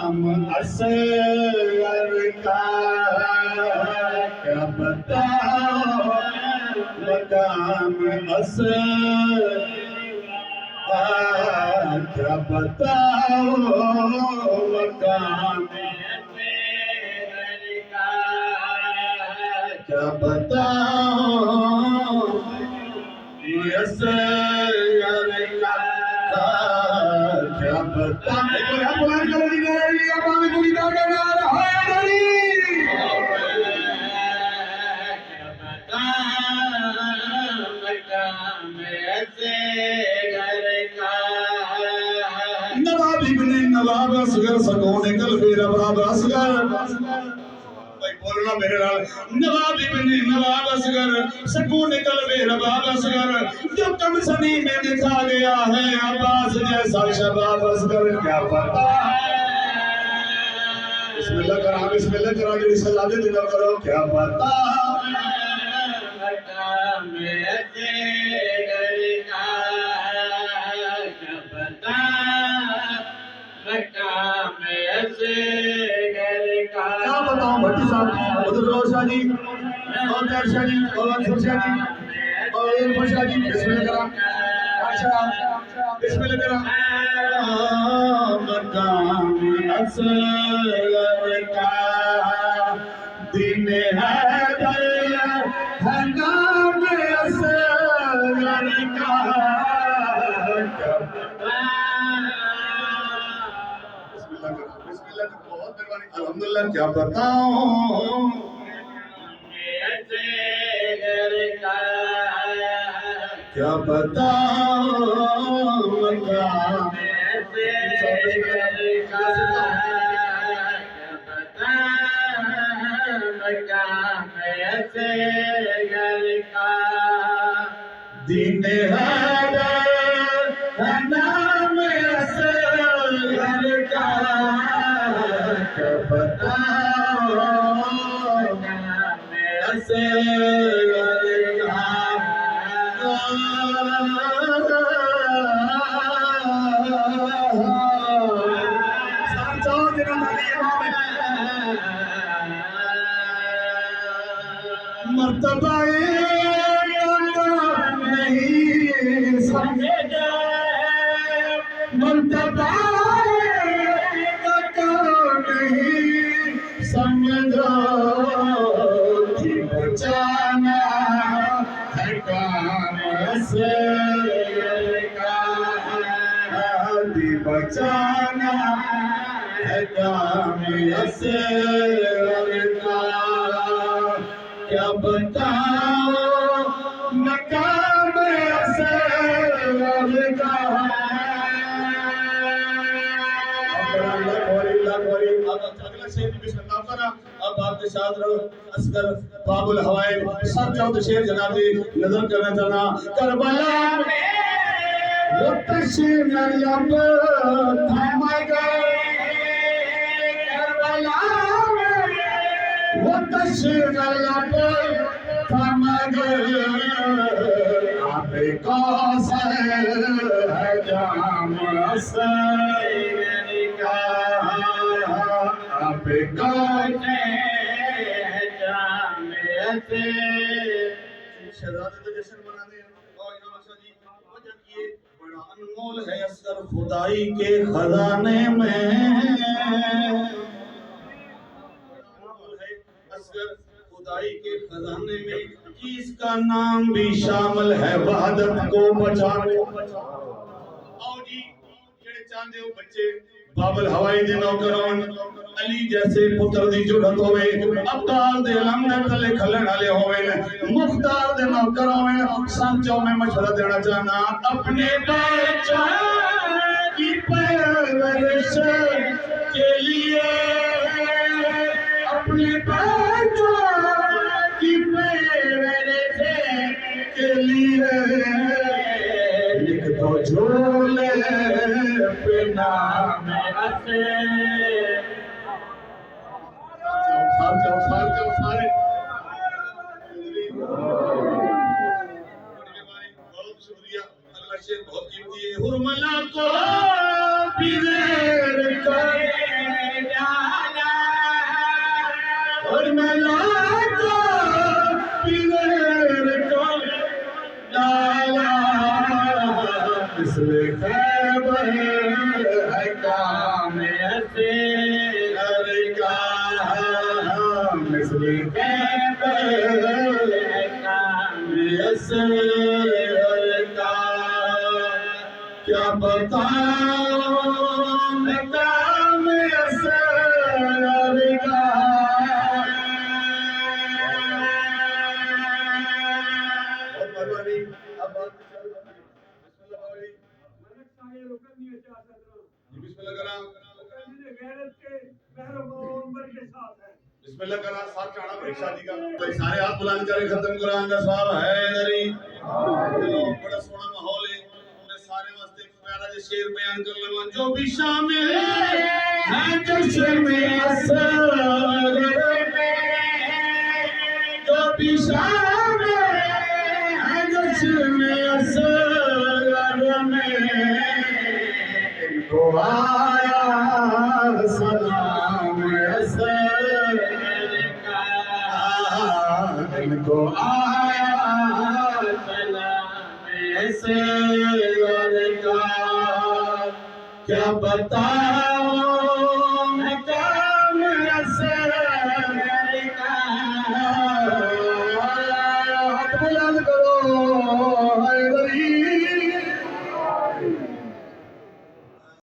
असगर का क्या बताओ मकाम असगर क्या बताओ मकाम क्या बताओ असगर का क्या बताओ नवाब इब्ने नवाब असगर सकून कल्बे रबाब असगर भाई बोलना मेरे नाल नवाब इब्ने नवाब असगर सकून कल्बे रबाब असगर जो कम सनी में देखा गया है अब्बास जैसा शबाब असगर क्या पता बिस्मिल्लाह करा जो सलादे दिला करो क्या पता क्या बताऊं भट्टी साहब बदरुल्लाह शाह जी और तार शाह जी और अंसर शाह जी और इरफान शाह जी बिस्मिल्लाह करा बिस्मिल्लाह करा मकाम असगर का दिन है नाम असगर का अल्हम्दुलिल्लाह क्या बताऊं क्या बताऊं मकाम दिन है नाम असगर का क्या बताओ असगर का मर्तबा नहीं समझे मर्तबा नहीं समझो कि बचाना है काम असगर का बचाना है काम असगर का क्या बताओ मकाम असगर का अब आप साथ रहो असगर बाबुल हवाए सब चौथ शेर जनाबी नजर करना चाहना करबला में वो तशरीफ लब थम गए करबला में वो तशरीफ लब थम गए आप कौसर है जाम असगर का आप कौन शहजादे का जश्न मनाने और इमाम शाह जी वजह ये बड़ा अनमोल है असगर खुदाई के खजाने में असगर खुदाई के खजाने में जिसका नाम भी शामिल है वहदत को बचाने आओ जी जेड़े चाहते हो बच्चे बाबुल हवाई दे नौकरान अली जैसे पुत्र दी जुड़त होवे अब्दाल दे लंदे तले खलन वाले होवे मुख्तार दे नौकर होवे सांचो में मशवरा देना चाहना अपने बच्चों की परवरिश के लिए अपने बच्चों की परवरिश के लिए लिख दो झोले पे नाम सारे बहुत शुक्रिया अल्लाह शेर बहुत कीमती है हुरमला को है काम ऐसे का मिस्र के है काम ऐसे का क्या बताऊं मैं काम ऐसे का बिस्मिल्लाह करा साथ चढ़ा परीक्षा दी का भाई सारे हाथ बुलंद करे खत्म करांगा साहब है इधर ही चलो बड़ा सोहना माहौल है पूरे सारे वास्ते एक प्यारा जो शेर बयान कर लवा जो भी शामिल है जश्न में असर में जो भी शामिल है जश्न में असर में इनको आया सलाम असर इनको आया सलाम ऐसे का क्या बताओ